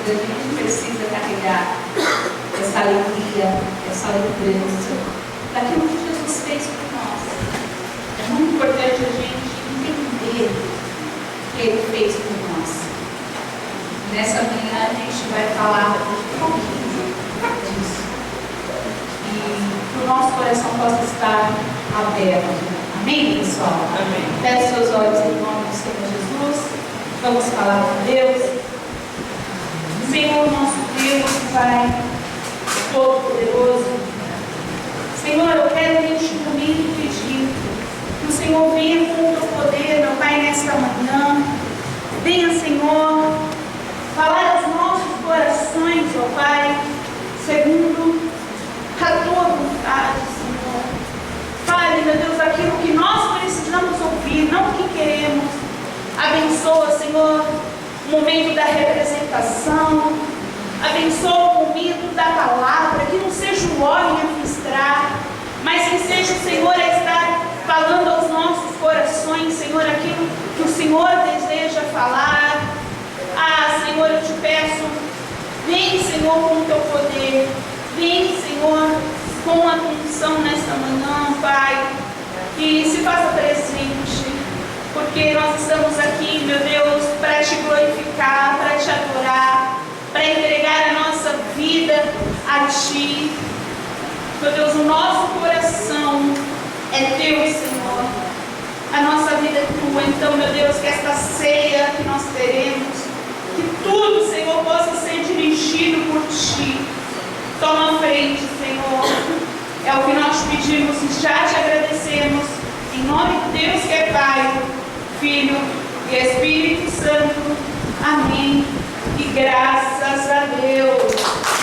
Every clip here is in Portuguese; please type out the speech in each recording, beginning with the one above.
vida, a gente precisa carregar essa alegria, essa lembrança daquilo que Jesus fez por nós. É muito importante a gente entender o que Ele fez por nós. Nessa manhã a gente vai falar um pouquinho disso. E que o nosso coração possa estar aberto. Amém, pessoal? Amém. Feche seus olhos em nome do Senhor Jesus. Vamos falar com Deus. Senhor, nosso Deus, Pai Todo-Poderoso. Senhor, eu quero neste domingo pedir que o Senhor venha com o teu poder, meu Pai, nesta manhã. Venha, Senhor, falar aos nossos corações, ó Pai, segundo a tua vontade, Senhor. Fale, meu Deus, aquilo que nós precisamos ouvir, não o que queremos. Abençoa, Senhor, o momento da representação. Abençoa o momento da palavra, que não seja o homem a ministrar, mas que seja o Senhor a estar falando aos nossos corações, Senhor, aquilo que o Senhor deseja falar. Ah, Senhor, eu te peço, vem, Senhor, com o teu poder. Vem, Senhor, com a unção nesta manhã, Pai, que se faça presente, porque nós estamos aqui, meu Deus, para te glorificar, para te adorar, para entregar a nossa vida a Ti. Meu Deus, o nosso coração é Teu, Senhor. A nossa vida é Tua. Então, meu Deus, que esta ceia que nós teremos, que tudo, Senhor, possa ser dirigido por Ti. Toma a frente, Senhor. É o que nós pedimos e já te agradecemos. Em nome de Deus que é Pai, Filho e Espírito Santo. Amém. E graças a Deus.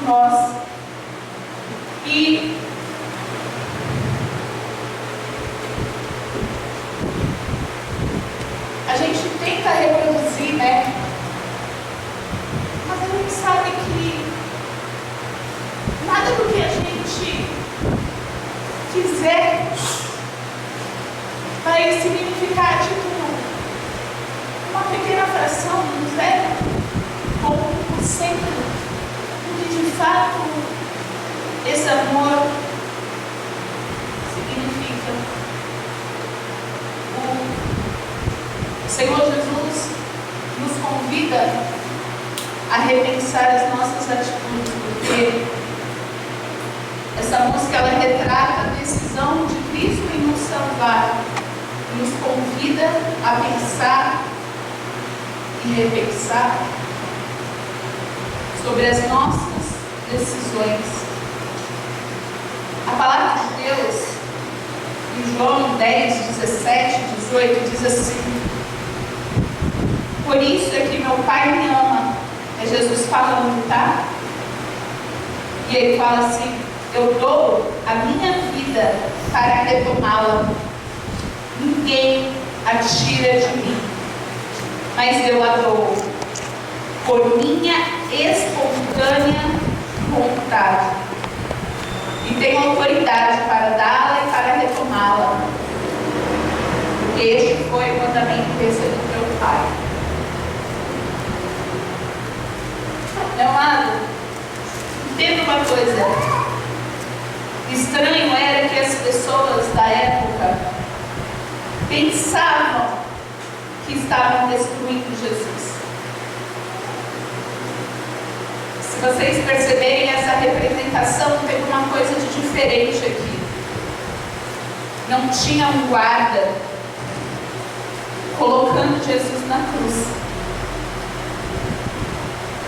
nós. E a gente tenta reproduzir, né? Mas a gente sabe que nada do que a gente quiser vai significar, tipo, uma pequena fração, um 0,1% do que de fato esse amor significa. O Senhor Jesus nos convida a repensar as nossas atitudes, porque essa música ela retrata a decisão de Cristo em nos salvar, nos convida a pensar e repensar sobre as nossas decisões. A palavra de Deus, em João 10, 17, 18, diz assim: por isso é que meu Pai me ama. É Jesus falando, tá? E ele fala assim: eu dou a minha vida para retomá-la. Ninguém a tira de mim, mas eu a dou por minha espontânea vontade. E tenho autoridade para dá-la e para retomá-la. Porque este foi o mandamento que recebi do meu Pai. Meu amado, entenda uma coisa. Estranho era que as pessoas da época pensavam que estavam destruindo Jesus. Se vocês perceberem essa representação, tem uma coisa de diferente aqui. Não tinha um guarda colocando Jesus na cruz.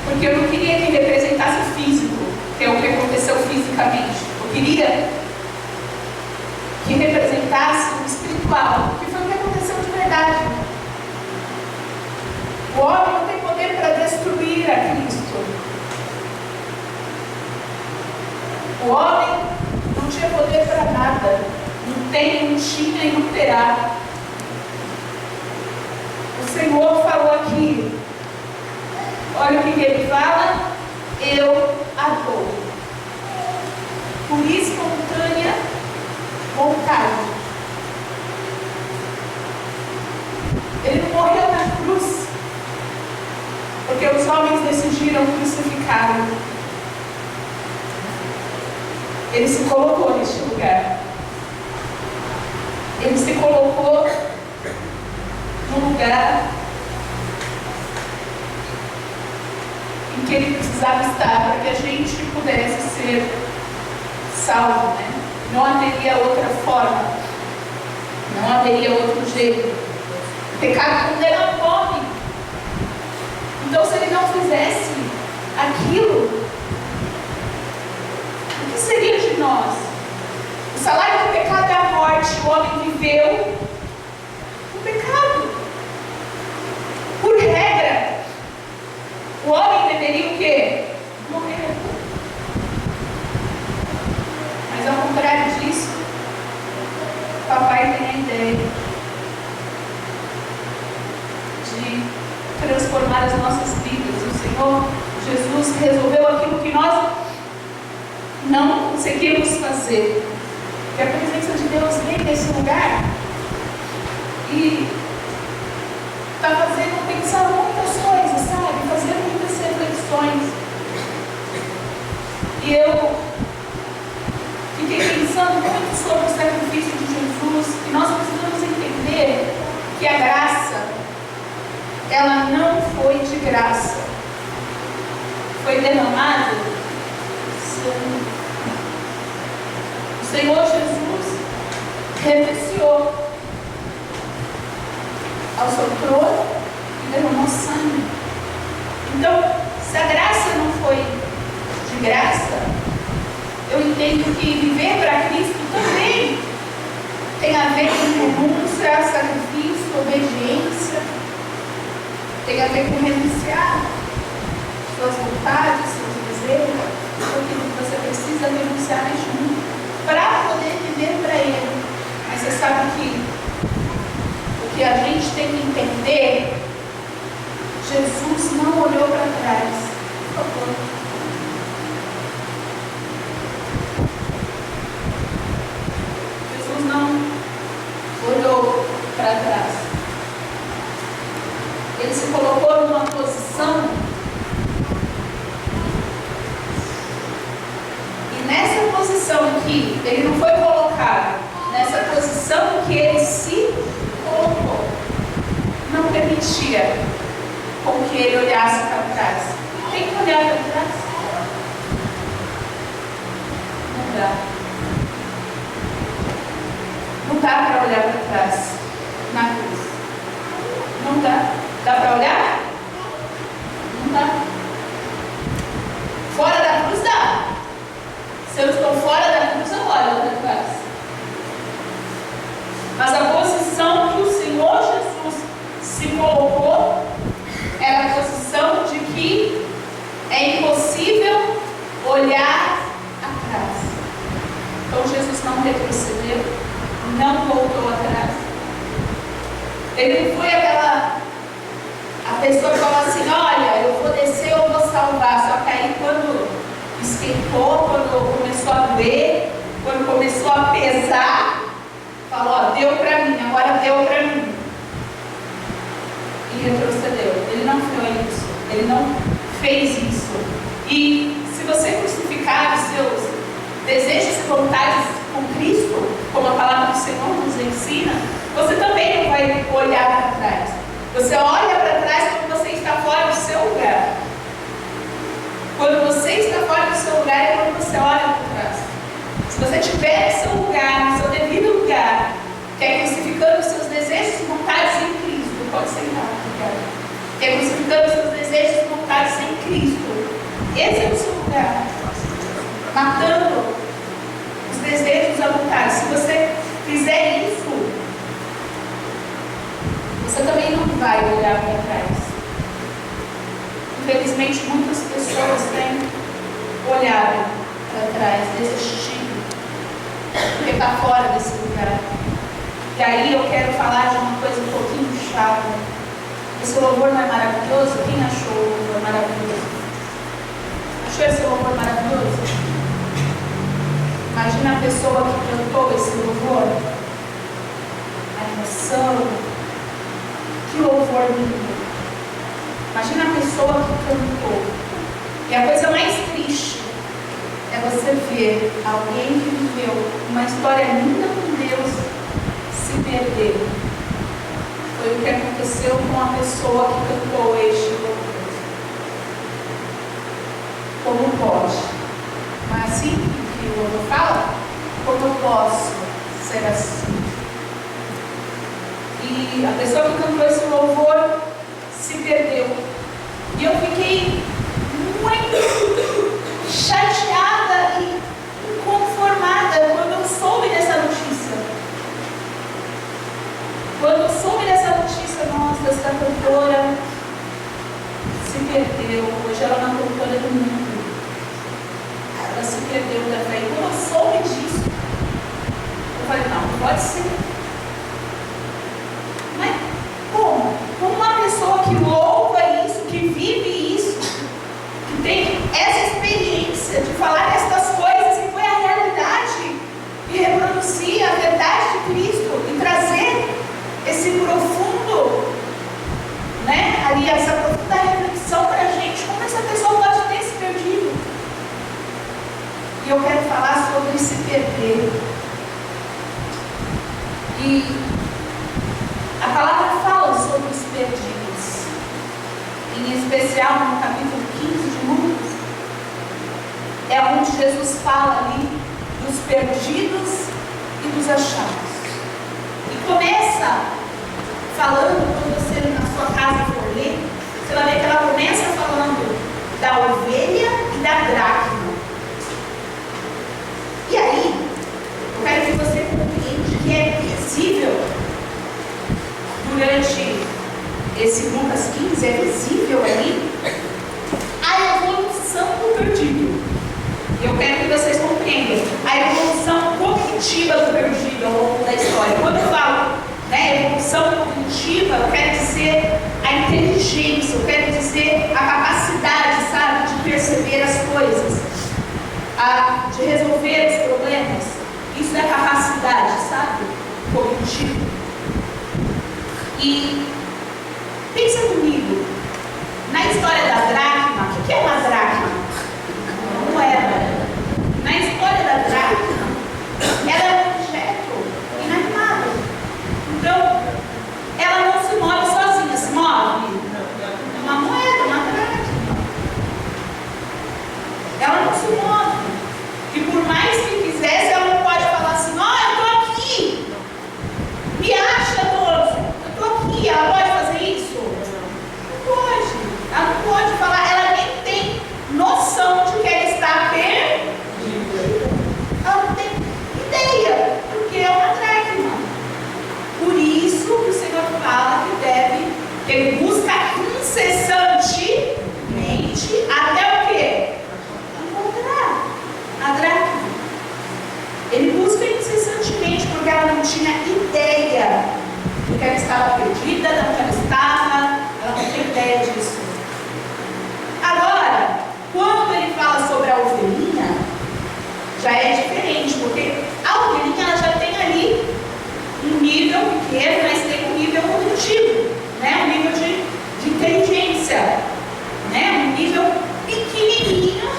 Porque eu não queria que representasse o físico, que é o que aconteceu fisicamente. Eu queria que representasse o espiritual, que foi o que aconteceu de verdade. O homem não tem poder para destruir a Cristo. O homem não tinha poder para nada. Não tem, não tinha e não terá. O Senhor falou aqui. Olha o que ele fala: eu a dou por espontânea vontade. Ele não morreu na cruz porque os homens decidiram crucificá-lo. Ele se colocou neste lugar. Ele se colocou no lugar em que ele precisava estar para que a gente pudesse ser salvo, né? Não haveria outra forma, não haveria outro jeito. O pecado condena o homem. Então, se ele não fizesse aquilo, o que seria de nós? O salário do pecado é a morte. O homem viveu o pecado. Por regra, o homem deveria o quê? Morrer. Mas ao contrário disso, o papai tem a ideia de transformar as nossas vidas. O Senhor Jesus resolveu aquilo que nós não conseguimos fazer. E a presença de Deus vem nesse lugar e está fazendo pensar muitas coisas, sabe? Fazendo muitas reflexões. E eu fiquei pensando muito sobre o sacrifício de Jesus, e nós precisamos entender que a graça, ela não foi de graça. Foi derramado sangue. O Senhor Jesus renunciou ao seu trono e derramou sangue. Então, se a graça não foi de graça, eu entendo que viver para Cristo também tem a ver com renúncia, sacrifício, obediência, tem a ver com renunciar suas vontades, seus desejos. Porque você precisa renunciar a junto para poder viver para Ele. Mas você sabe que o que a gente tem que entender, Jesus não olhou para trás. Por favor. Jesus não olhou para trás. Ele se colocou numa posição, e nessa posição que ele não foi colocado, nessa posição que ele se colocou, não permitia com que ele olhasse para trás. Tem que olhar para trás? Não dá. Não dá para olhar para trás na cruz. Não dá. Dá para olhar? Não dá. Fora da cruz dá. Se eu estou fora da cruz, eu olho para trás. Mas a posição que o Senhor Jesus se colocou era a posição de que é impossível olhar atrás. Então Jesus não retrocedeu, não voltou atrás. Ele não foi a pessoa que falou assim: olha, eu vou descer, eu vou salvar. Só que aí quando esquentou, quando começou a doer, quando começou a pesar, falou: ó, deu para mim, agora deu para mim. E retrocedeu. Ele não foi isso. Ele não fez isso. E se você crucificar os seus desejos e vontades com Cristo, como a palavra do Senhor nos ensina, você também não vai olhar para trás. Você olha para trás quando você está fora do seu lugar. Quando você está fora do seu lugar é quando você olha para trás. Se você estiver no seu lugar, no seu devido lugar, que é crucificando os seus desejos e vontades em Cristo, pode sentar, que é crucificando os seus desejos e vontades em Cristo, esse é o seu lugar. Matando os desejos e a vontade. Se você fizer isso, você também não vai olhar para trás. Infelizmente, muitas pessoas têm olhado para trás, desistido, porque está fora desse lugar. E aí eu quero falar de uma coisa um pouquinho chata. Esse louvor não é maravilhoso? Quem achou o louvor maravilhoso? Achou esse louvor maravilhoso? Imagina a pessoa que cantou esse louvor, a emoção, que louvor lindo. Imagina a pessoa que cantou. E a coisa mais triste é você ver alguém que viveu uma história linda com Deus se perder. Foi o que aconteceu com a pessoa que cantou este louvor. Como pode? Não é assim que o louvor fala? Como eu posso ser assim? E a pessoa que cantou esse louvor se perdeu. E eu fiquei muito chateada e inconformada quando eu soube dessa notícia. Quando eu soube dessa notícia, nossa, essa cantora se perdeu. Hoje ela é uma cantora do mundo. Ela se perdeu da fé. E quando eu soube disso, eu falei: não pode ser. Mas como? Como uma pessoa que louva isso, que vive isso, que tem essa experiência de falar estas coisas e foi a realidade, e reproduzir a verdade de Cristo e trazer esse profundo, né, ali essa profunda reflexão para a gente, como essa pessoa pode ter se perdido. E eu quero falar sobre se perder. E a palavra fala sobre os perdidos, em especial no capítulo 15 de Lucas, é onde Jesus fala ali dos perdidos e dos achados. E começa falando, quando você na sua casa for ler, você vai ver que ela começa falando da ovelha e da dracma. E aí, eu quero que você compreenda que é visível durante esse Lucas 15, é visível ali a evolução do perdido. E eu quero que vocês compreendam a evolução cognitiva do perdido ao longo da história. Quando eu falo, né, evolução cognitiva, eu quero dizer a inteligência, eu quero dizer a capacidade, sabe, de perceber as coisas, de resolver os problemas. Isso é capacidade, sabe, cognitiva. E pensa comigo, na história da dracma, o que é uma dracma? Uma moeda. Na história da dracma, ela é um objeto inanimado. Então, ela não se move sozinha, se move. É uma moeda, uma dracma. Ela não se move. E por mais que quisesse, ela não pode falar assim, ó, eu estou aqui. Me acha, todos. Eu estou aqui. Ela pode fazer isso? Não pode. Ela não pode falar. Ela nem tem noção de que ela está perdida. Ela não tem ideia, porque é uma dracma. Por isso que o Senhor fala que ele busca incessantemente até o quê? Encontrar a dracma. Ele busca incessantemente porque ela não tinha ideia de que ela estava perdida, de onde ela estava, ela não tinha ideia disso. Agora, quando ele fala sobre a ovelhinha, já é diferente, porque a ovelhinha ela já tem ali um nível pequeno, mas tem um nível cognitivo, né? Um nível de inteligência, né? Um nível pequenininho,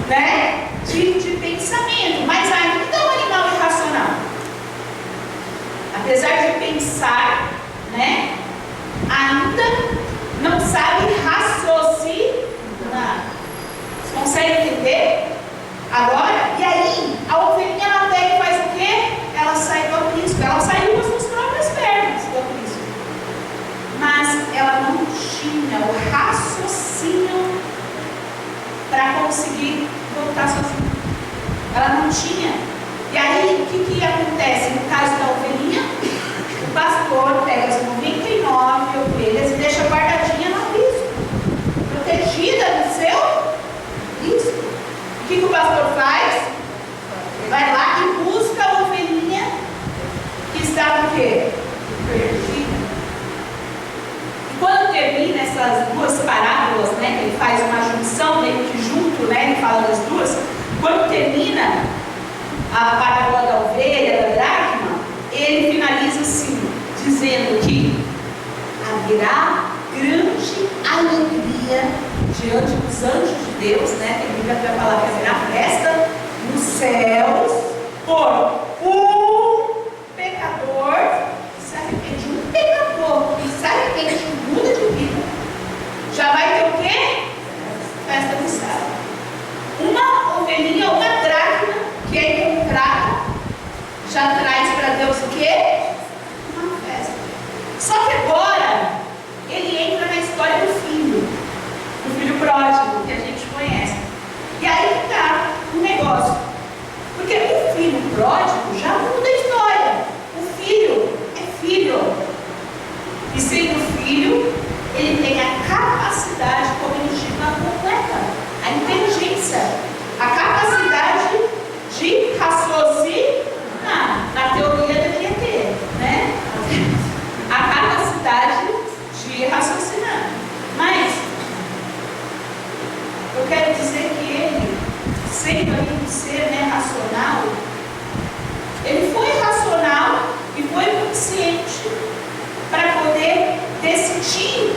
né? De pensamento, mas ainda é um animal irracional. Apesar de pensar, né? Ainda não sabe raciocinar. Vocês conseguem entender? Agora, e aí, a ovelhinha ela pega e faz o quê? Ela sai do aprisco. Ela saiu com as suas próprias pernas do aprisco. Mas ela não tinha o raciocínio para conseguir voltar sozinha. Ela não tinha. E aí, o que acontece? No caso da ovelhinha, o pastor pega as 99 ovelhas e deixa guardadinha no aprisco, protegida do seu risco. O que o pastor faz? Ele vai lá e busca a ovelhinha que estava o quê? Perdida. E quando termina essas duas parábolas, né, que ele faz uma junção, meio que junto, né, ele fala das duas, quando termina a parábola da ovelha, da dracma, ele finaliza assim, dizendo que haverá grande alegria diante dos anjos de Deus, né? Que a Bíblia vai falar que haverá festa nos céus por um pecador que se arrepende. Um pecador que se arrepende, que muda de vida, já vai ter o quê? Festa no céu. Uma ovelhinha, uma dracma que é encontrada, já traz para Deus o quê? Uma festa. Só que agora ele entra na história do filho pródigo, que a gente conhece. E aí está um negócio. Porque o filho pródigo já muda a história. O filho é filho. E sendo filho, ele tem a capacidade cognitiva completa, a inteligência, a capacidade de raciocinar. Na teoria deveria ter, né? A capacidade de raciocinar. Mas eu quero dizer que ele, sendo ali um ser, né, racional, ele foi racional e foi consciente para poder decidir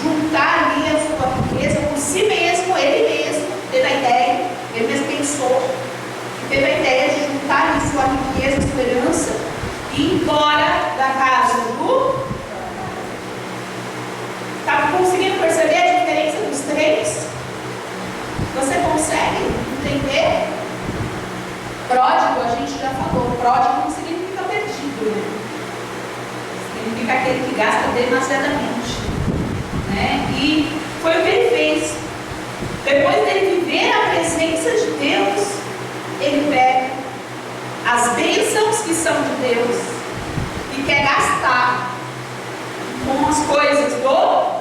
juntar ali a sua riqueza por si mesmo. Ele mesmo teve a ideia, ele mesmo pensou, teve a ideia de juntar ali sua riqueza, sua herança e ir embora da casa do... Está conseguindo perceber a diferença dos três? Você consegue entender? Pródigo, a gente já falou, pródigo não significa perdido, né? Significa aquele que gasta demasiadamente, né? E foi o que ele fez. Depois dele viver a presença de Deus, ele pega as bênçãos que são de Deus e quer gastar com as coisas do mundo.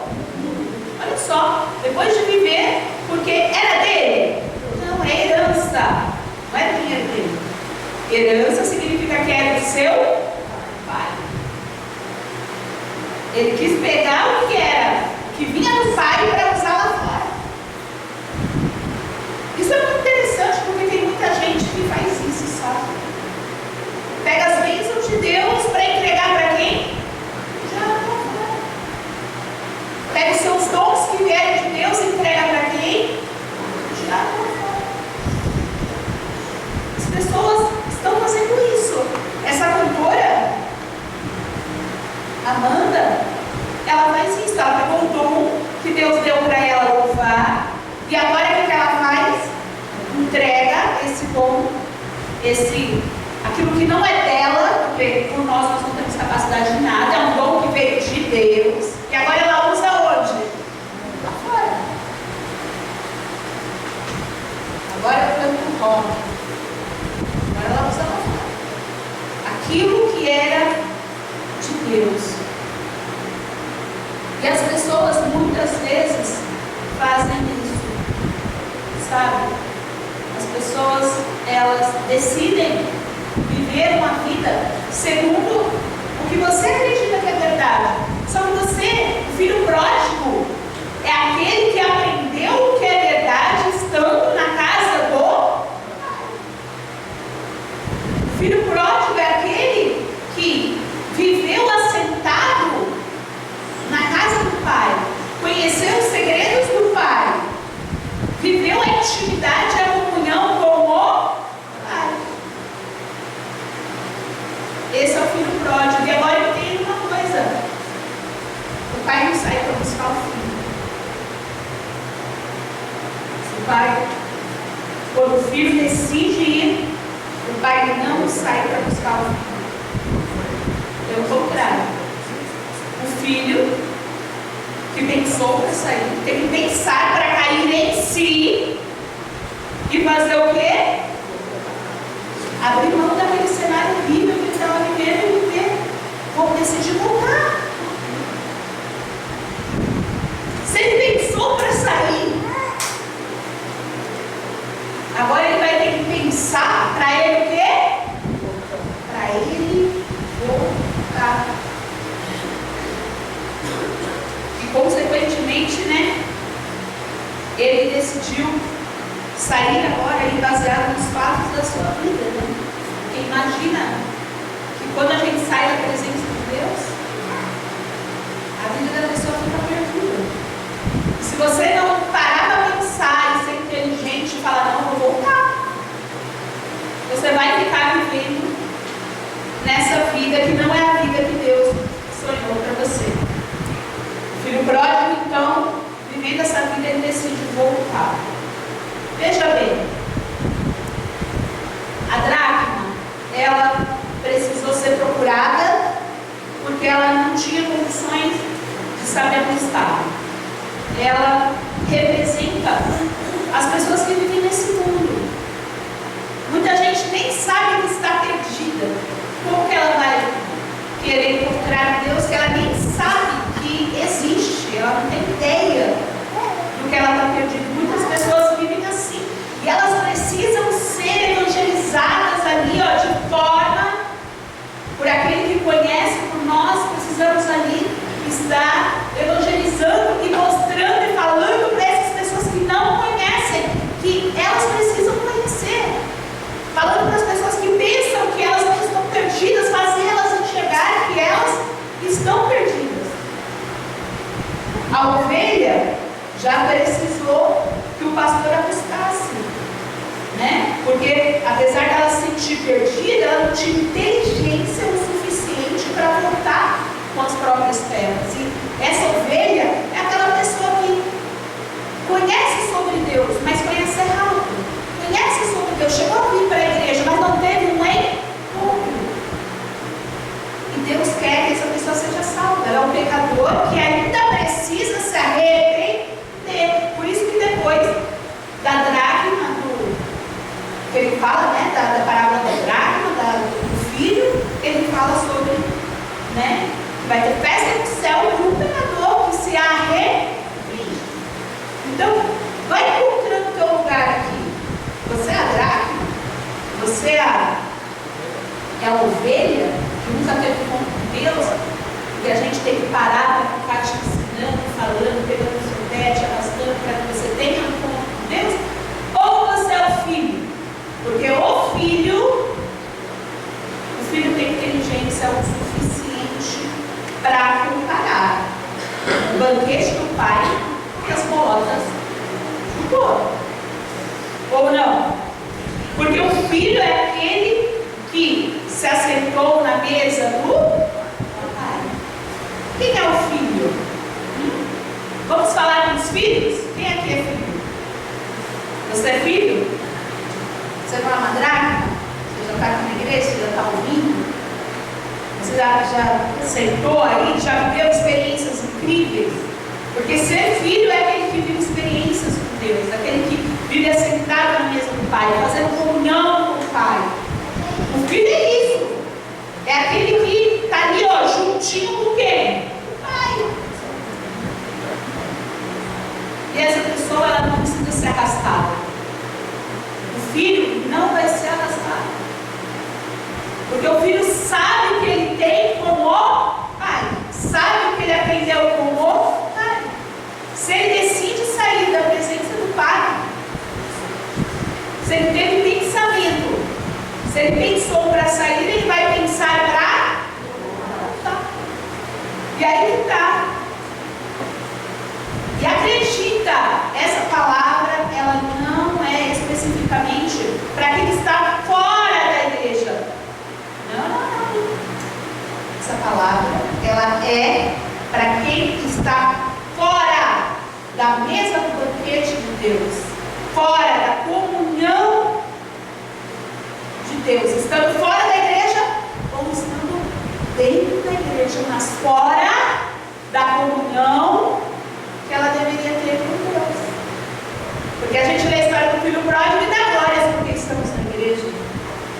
Olha só, depois de viver Porque era dele? Não, é herança. Não é dinheiro dele. Herança significa que era do seu pai. Ele quis pegar o que era, o que vinha do pai, para usar lá fora. Isso é muito interessante, porque tem muita gente que faz isso, sabe? Pega as bênçãos de Deus para entregar para quem? Já não fora. Pega os seus dons que vieram de Deus e entrega para quem? Já não fora. As pessoas estão fazendo isso. Essa cantora, Amanda, ela faz isso. Ela pegou o dom que Deus deu para ela louvar. E agora o que ela faz? Entrega esse dom, aquilo que não é dela, porque por nós não temos capacidade de nada, é um dom que veio de Deus. E agora ela usa onde? Lá fora. Agora eu canto rock. Agora ela usa lá fora. Aquilo que era de Deus. E as pessoas muitas vezes fazem isso, sabe? As pessoas, elas decidem viver uma vida segundo o que você acredita que é verdade. Só que você, o filho pródigo, é aquele que aprendeu o que é verdade estando na casa do pai. O filho pródigo é aquele que viveu assentado na casa do pai, conheceu os segredos do pai, viveu a intimidade e a comunhão com o pai. Esse é o filho pródigo. E agora tem uma coisa: o pai não sai para buscar o filho. O pai, quando o filho decide ir, o pai não sai para buscar o filho. Pelo contrário, o filho que pensou para sair, tem que pensar para cair em si e fazer o quê? Abrir mão daquele cenário horrível que ele estava vivendo e viver. Vou decidir voltar. Se ele pensou para sair, agora ele vai ter que pensar para ele o quê? Para ele voltar. Consequentemente, né, ele decidiu sair agora aí baseado nos fatos da sua vida, né? Porque imagina que quando a gente sai da presença de Deus, a vida da pessoa fica perdida. Se você não parar para pensar e ser inteligente e falar, não, vou voltar, você vai ficar vivendo nessa vida que não é a vida que Deus sonhou para você. O filho pródigo, então, vivendo essa vida, ele decide voltar. Veja bem, a dracma, ela precisou ser procurada porque ela não tinha condições de saber onde estava. Ela representa as pessoas que vivem nesse mundo. Muita gente nem sabe que está perdida. Como que ela vai querer encontrar Deus que ela nem sabe que existe? Ela não tem ideia do que ela está perdida. Muitas pessoas vivem assim. E elas precisam ser evangelizadas ali, ó, de forma, por aquele que conhece, por nós, precisamos ali estar evangelizando e mostrando e falando para essas pessoas que não conhecem, que elas precisam conhecer. Falando para as pessoas que pensam que elas não estão perdidas, fazer elas enxergarem que elas estão perdidas. A ovelha já precisou que o pastor a buscasse, né? Porque apesar dela se sentir perdida, ela não tinha inteligência o suficiente para voltar com as próprias pernas. E essa ovelha é aquela pessoa que conhece sobre Deus, mas conhece errado. Conhece sobre Deus, chegou a vir para a igreja, mas não teve um encontro. E Deus quer que essa pessoa seja salva. Ela é um pecador que ainda precisa se arrepender. Por isso que depois da dracma, que ele fala, né, da parábola da dracma, do filho, ele fala sobre, né, que vai ter festa no céu para um pecador que se arrepende. Então, vai Você é a ovelha que nunca teve encontro com Deus, que a gente tem que parar para ficar te ensinando, falando, pegando o seu pé, te arrastando para que você tenha um encontro com Deus? Ou você é o filho? Porque o filho tem inteligência o suficiente para comparar o banquete do pai e as bolotas do porco. Ou não? Porque o filho é aquele que se assentou na mesa do pai. Quem é o filho? Vamos falar dos filhos? Quem aqui é filho? Você é filho? Você não é uma dracma? Você já está aqui na igreja? Você já está ouvindo? Você já aceitou aí? Já viveu experiências incríveis? Porque ser filho é aquele que vive experiências com Deus, aquele que vive assentado na mesa do Pai, fazendo comunhão com o Pai. O filho é isso. É aquele que está ali, ó, juntinho com quem? O Pai. E essa pessoa, ela não precisa ser arrastada. O filho não vai ser arrastado. Porque o filho sabe o que ele tem como pai. Sabe o que ele aprendeu como pai. Se ele decide sair da presença do pai, se ele teve pensamento, se ele pensou para sair, ele vai pensar para voltar. E aí está. E acredita, essa palavra, ela não é especificamente para quem está fora da igreja. Não. Essa palavra, ela é para quem está fora da mesa do banquete de Deus, fora da comunhão de Deus, estando fora da igreja ou estando dentro da igreja, mas fora da comunhão que ela deveria ter com Deus. Porque a gente lê a história do filho pródigo e dá glórias porque estamos na igreja.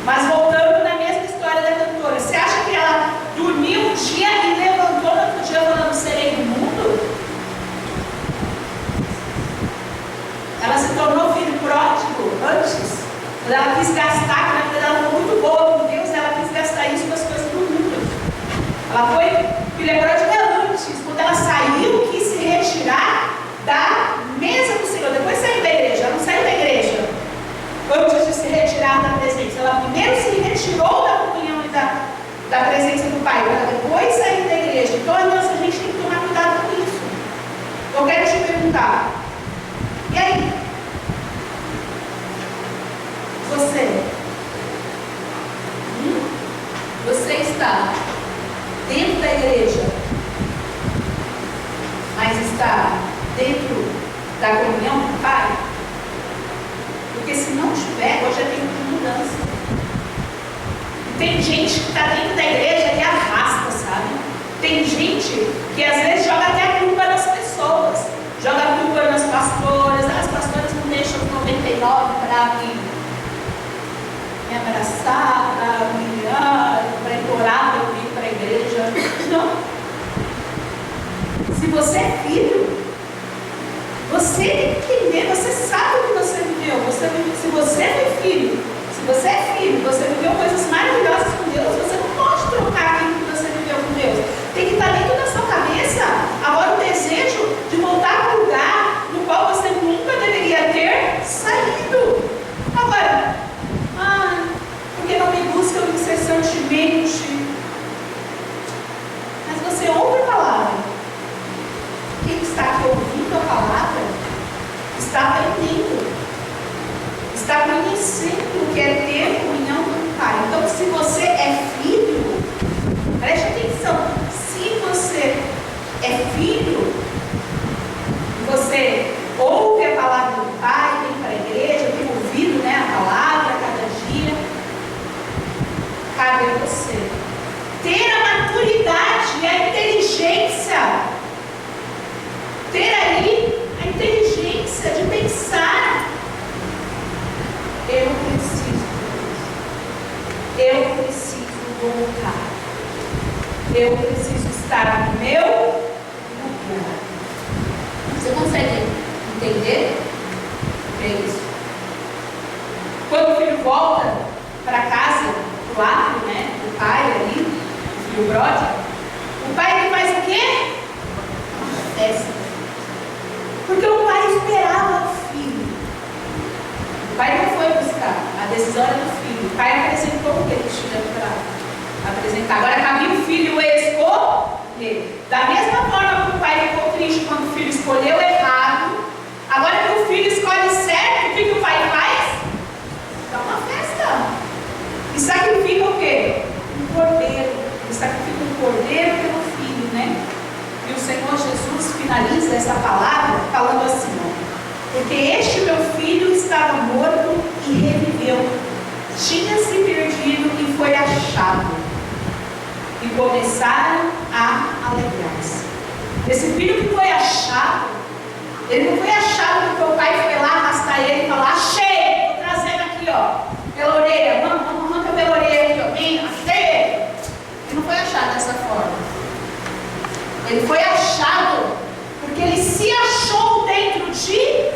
Mas voltando na mesma história da cantora, você acha que ela dormiu um dia e levantou no outro dia falando serei do mundo? Ela se tornou filho pródigo antes, quando ela quis gastar, quando a vida dela foi muito boa com Deus, ela quis gastar isso com as coisas do mundo. Ela foi filha pródiga antes, quando ela saiu, quis se retirar da mesa do Senhor. Depois saiu da igreja, ela não saiu da igreja antes de se retirar da presença. Ela primeiro se retirou da comunhão e da presença do Pai, para depois sair da igreja. Então, a gente tem que tomar cuidado com isso. Eu quero te perguntar, e aí? Você está dentro da igreja, mas está dentro da comunhão do Pai? Porque se não tiver, hoje é tempo de mudança. E tem gente que está dentro da igreja e arrasta, sabe? Tem gente que às vezes joga até a culpa nas pessoas, joga a culpa nas pastoras. As pastoras não deixam os 99 para me abraçar, para implorar para eu vir para a igreja. Não. Se você é filho, você tem que entender, você sabe o que você viveu. Se você é filho, você viveu coisas maravilhosas com Deus, você não pode trocar aquilo que você viveu com Deus. Tem que estar dentro da sua cabeça agora o desejo de voltar para o lugar no qual você nunca deveria ter saído. Agora, porque não me buscam incessantemente. Mas você ouve a palavra. Quem está aqui ouvindo a palavra está aprendendo, está conhecendo o que é ter comunhão com o Pai. Então, se você é filho, preste atenção. Se você é filho, você ouve a palavra do Pai, vem para a igreja, tem ouvido, a palavra cada dia, cabe a você ter a maturidade e a inteligência, ter aí a inteligência de pensar: eu preciso voltar, eu preciso estar no meu lugar. Você consegue entender? É isso. Quando o filho volta para casa, pro lado, né, do pai ali, do filho brother, o pai ele faz o quê? Uma festa. Porque o pai esperava o filho. O pai não foi buscar, a decisão era do filho. O pai apresentou o que ele tinha para apresentar. Agora cabia o filho escolher. Da mesma forma que o pai ficou triste quando o filho escolheu errado, agora que o filho escolhe certo, o que o pai faz? Dá uma festa. E sacrifica o quê? Um cordeiro. E sacrifica um cordeiro pelo filho, né? E o Senhor Jesus finaliza essa palavra falando assim, ó, porque este meu filho estava morto e reviveu, tinha se perdido e foi achado. E começaram a alegrar-se. Esse filho que foi achado, ele não foi achado porque o pai foi lá arrastar ele e falar, achei, estou trazendo aqui, ó, pela orelha, vamos, arranca pela orelha aqui, ó, vem, achei ele. Ele não foi achado dessa forma. Ele foi achado porque ele se achou dentro de si.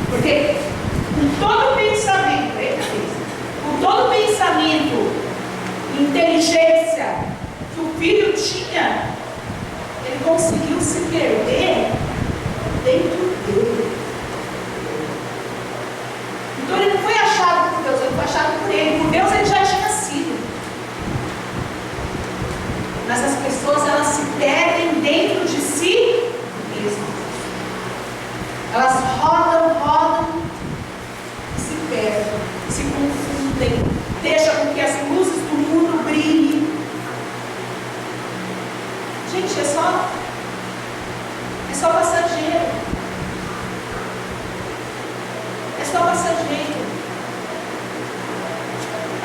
Porque com todo pensamento, com todo pensamento, inteligência que o filho tinha, ele conseguiu se perder dentro dele. Então ele não foi achado por Deus, ele foi achado por ele. Por Deus ele já tinha sido. Mas as pessoas, elas se perdem dentro de si mesmas. Elas rodam e se perdem, se confundem, deixam com que as luzes do mundo brilhem. Gente, é só passageiro. É só passageiro.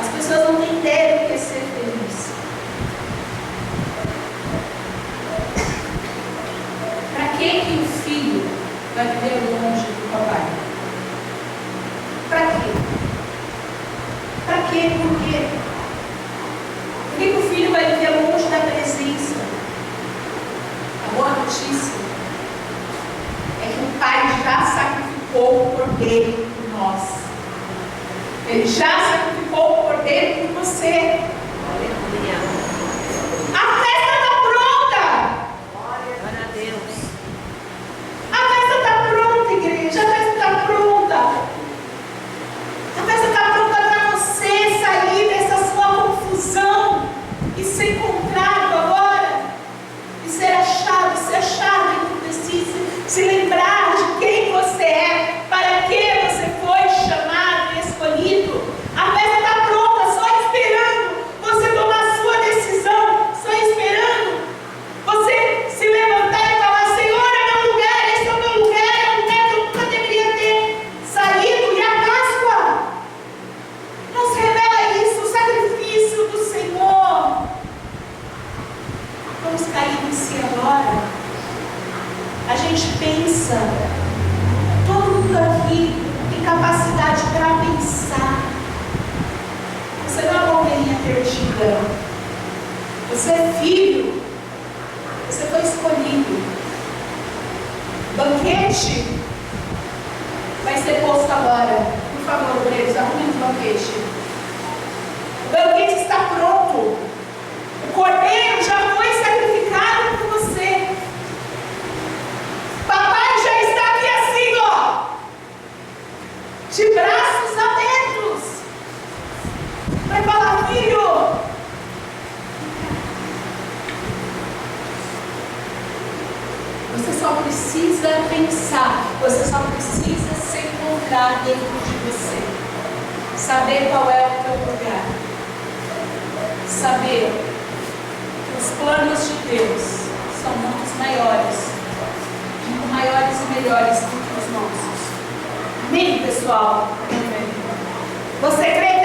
As pessoas não têm ideia do que é ser feliz. Para que o filho vai viver longe do papai? Para quê? Para quê? Por quê? Por que o filho vai viver longe da presença? A boa notícia é que o pai já sacrificou o cordeiro por nós. Ele já sacrificou o cordeiro por você. Aleluia. A festa está pronta. Glória a Deus. A festa está pronta, igreja. A festa está pronta. A festa está pronta para você sair dessa sua confusão e ser encontrado agora. E ser achado, e precisa se lembrar de quem você é, para que você foi chamado e escolhido. A festa está pronta, só esperando você tomar a sua decisão, só esperando você se levantar e falar, Senhor, é meu lugar, esse é o meu lugar, é um lugar que eu nunca deveria ter saído. E a Páscoa nos revela isso, o sacrifício do Senhor. Vamos cair em si agora. A gente pensa, todo mundo aqui tem capacidade para pensar. Você não é uma ovelhinha perdida. Você é filho. Você foi escolhido. Banquete vai ser posto agora. Por favor, obreiros, arrumem o banquete. O banquete está pronto. O cordeiro já foi sacrificado por você. Papai já está aqui assim, ó, de braços abertos, vai falar, filho, você só precisa pensar, você só precisa se encontrar dentro de você, saber qual é o teu lugar, saber que os planos de Deus são muito maiores e melhores do que os nossos. Amém, pessoal? Você crê?